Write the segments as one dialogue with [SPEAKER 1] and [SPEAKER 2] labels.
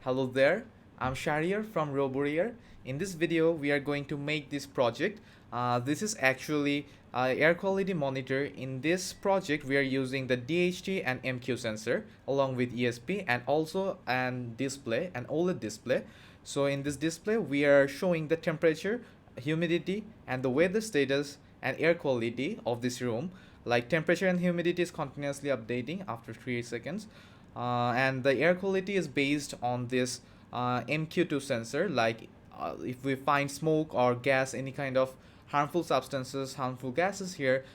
[SPEAKER 1] Hello there, I'm Shahriar from Roborear. In this video, we are going to make this project. This is actually air quality monitor. In this project, we are using the DHT and MQ sensor along with ESP and also an display, an OLED display. So in this display, we are showing the temperature, humidity, and the weather status and air quality of this room. Like temperature and humidity is continuously updating after 3 seconds. And the air quality is based on this MQ2 sensor. Like if we find smoke or gas, any kind of harmful substances, harmful gases here,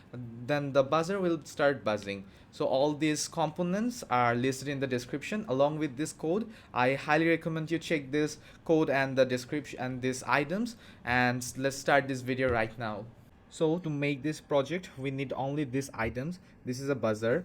[SPEAKER 1] then the buzzer will start buzzing. So all these components are listed in the description along with this code. I highly recommend you check this code and the description and these items, and let's start this video right now. So to make this project, we need only these items. This is a buzzer.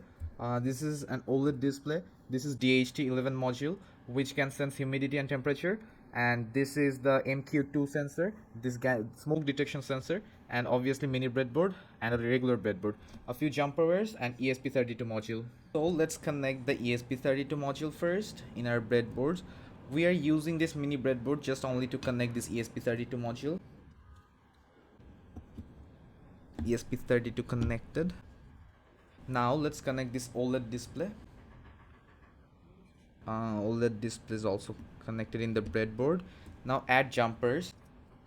[SPEAKER 1] This is an OLED display. This is DHT11 module, which can sense humidity and temperature. And this is the MQ2 sensor, this smoke detection sensor, and obviously mini breadboard and a regular breadboard. A few jumper wires and ESP32 module. So let's connect the ESP32 module first in our breadboards. We are using this mini breadboard just only to connect this ESP32 module. ESP32 connected. Now let's connect this OLED display. OLED display is also connected in the breadboard. Now add jumpers.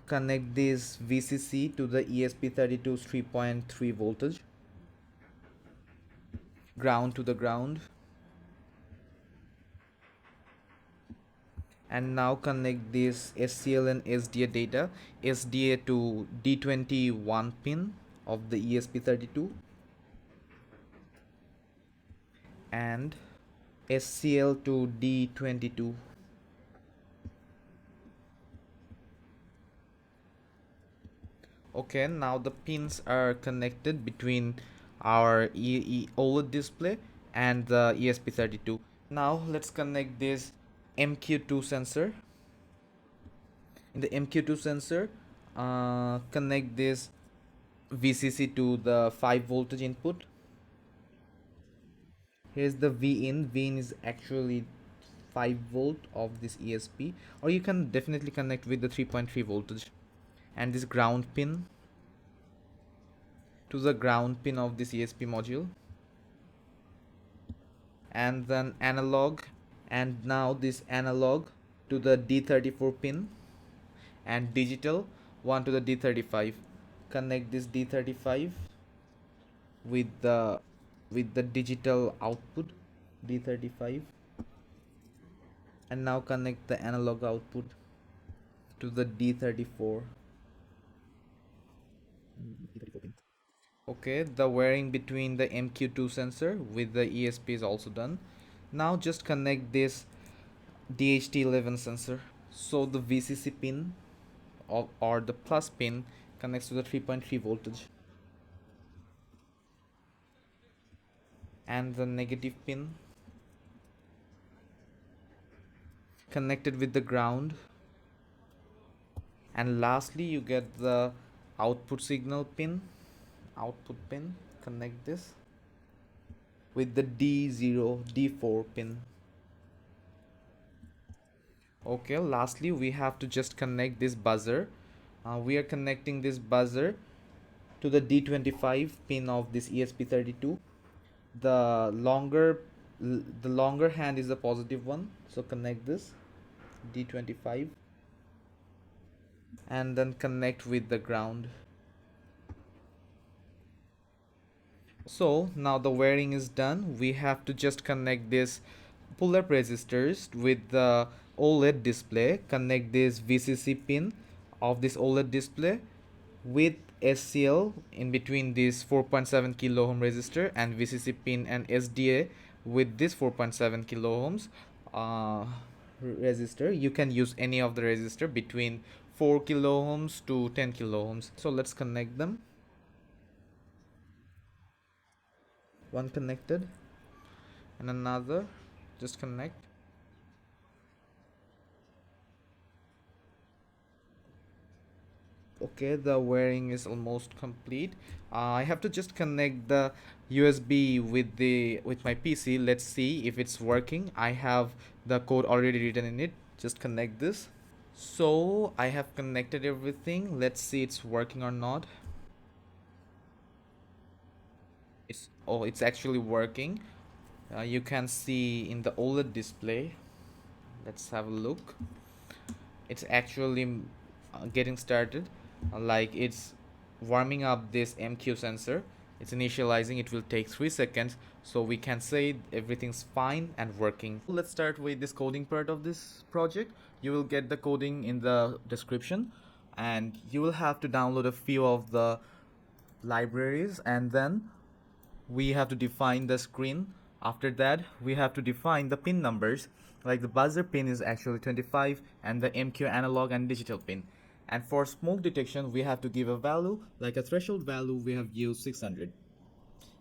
[SPEAKER 1] Connect this VCC to the ESP32's 3.3 voltage. Ground to the ground. And now connect this SCL and SDA data. SDA to D21 pin of the ESP32. And SCL to D22. Okay, now the pins are connected between our OLED display and the ESP32. Now let's connect this MQ2 sensor. In the MQ2 sensor, connect this VCC to the 5 voltage input. Here's the Vin. Vin is actually 5 volt of this ESP, or you can definitely connect with the 3.3 voltage. And this ground pin to the ground pin of this ESP module, and then analog, and now this analog to the D34 pin, and digital one to the D35. Connect this D35 with the digital output D35, and now connect the analog output to the D34. Okay, the wiring between the MQ2 sensor with the ESP is also done. Now just connect this DHT11 sensor. So the VCC pin or the plus pin connects to the 3.3 voltage, and the negative pin connected with the ground. And lastly, you get the output signal pin, connect this with the D4 pin. Okay, lastly we have to just connect this buzzer. We are connecting this buzzer to the D25 pin of this ESP32. The longer hand is the positive one, so connect this D25 and then connect with the ground. So now the wiring is done. We have to just connect this pull-up resistors with the OLED display. Connect this VCC pin of this OLED display with SCL in between this 4.7 kilo ohm resistor, and VCC pin and SDA with this 4.7 kilo ohms resistor. You can use any of the resistor between 4 kilo ohms to 10 kilo ohms. So let's connect them. One connected and another, just connect. Okay, the wiring is almost complete. I have to just connect the USB with my PC. Let's see if it's working. I have the code already written in it. just connect this. So I have connected everything. Let's see it's working or not. It's actually working. You can see in the OLED display. Let's have a look. It's actually getting started. Like it's warming up this MQ sensor. It's initializing. It will take 3 seconds, so we can say everything's fine and working. Let's start with this coding part of this project. You will get the coding in the description, and you will have to download a few of the libraries, and then we have to define the screen. After that, we have to define the pin numbers. Like the buzzer pin is actually 25 and the MQ analog and digital pin. And for smoke detection, we have to give a value, like a threshold value we have used 600.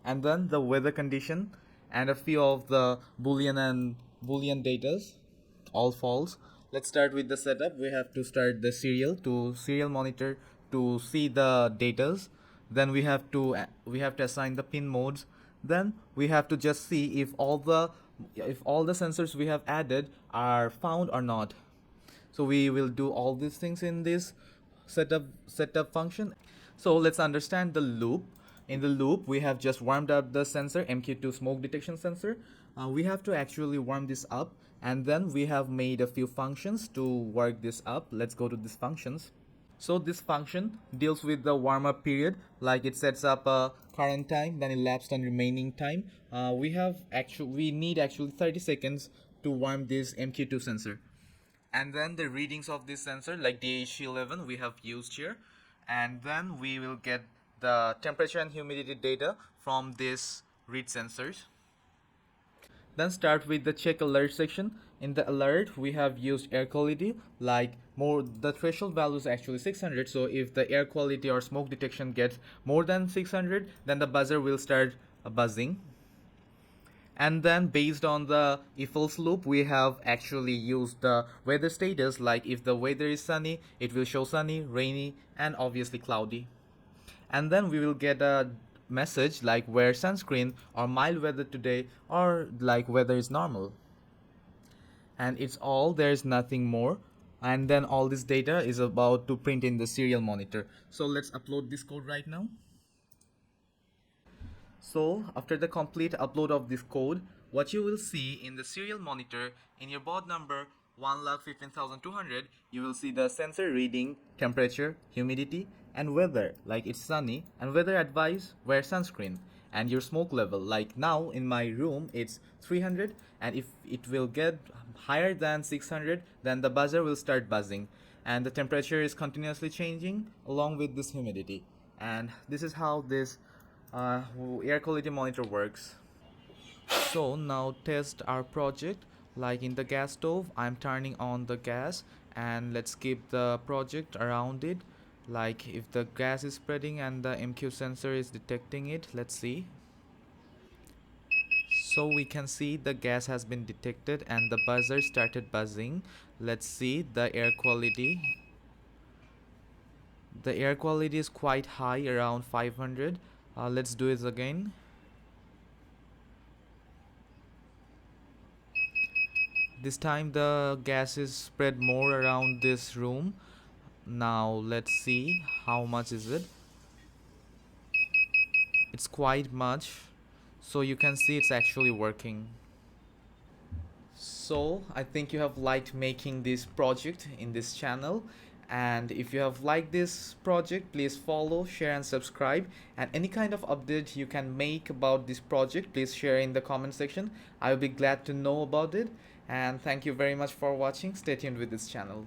[SPEAKER 1] And then the weather condition and a few of the boolean datas, all false. Let's start with the setup. We have to start the serial monitor to see the datas. Then we have to assign the pin modes. Then we have to just see if all the sensors we have added are found or not. So we will do all these things in this setup function. So let's understand the loop. In the loop, we have just warmed up the sensor, MQ2 smoke detection sensor. We have to actually warm this up, and then we have made a few functions to work this up. Let's go to these functions. So this function deals with the warm up period, like it sets up a current time, then elapsed and remaining time. We need actually 30 seconds to warm this MQ2 sensor. And then the readings of this sensor, like DH11 we have used here, and then we will get the temperature and humidity data from this read sensors. Then start with the check alert section. In the alert, we have used air quality, like the threshold value is actually 600. So if the air quality or smoke detection gets more than 600, then the buzzer will start buzzing. And then based on the if else loop, we have actually used the weather status, like if the weather is sunny, it will show sunny, rainy, and obviously cloudy. And then we will get a message like wear sunscreen or mild weather today, or like weather is normal. And it's all, there's nothing more. And then all this data is about to print in the serial monitor. So let's upload this code right now. So after the complete upload of this code, what you will see in the serial monitor in your board number 1,15,200, you will see the sensor reading temperature, humidity, and weather, like it's sunny, and weather advice, wear sunscreen, and your smoke level, like now in my room it's 300, and if it will get higher than 600, then the buzzer will start buzzing, and the temperature is continuously changing along with this humidity. And this is how this air quality monitor works. So now test our project. Like in the gas stove, I'm turning on the gas, and let's keep the project around it. Like if the gas is spreading and the MQ sensor is detecting it, let's see. So we can see the gas has been detected and the buzzer started buzzing. Let's see the air quality. The air quality is quite high, around 500. Let's do it again. This time the gas is spread more around this room. Now let's see how much is it. It's quite much, so you can see it's actually working. So I think you have liked making this project in this channel, and if you have liked this project, please follow, share and subscribe, and any kind of update you can make about this project, please share in the comment section. I will be glad to know about it. And thank you very much for watching. Stay tuned with this channel.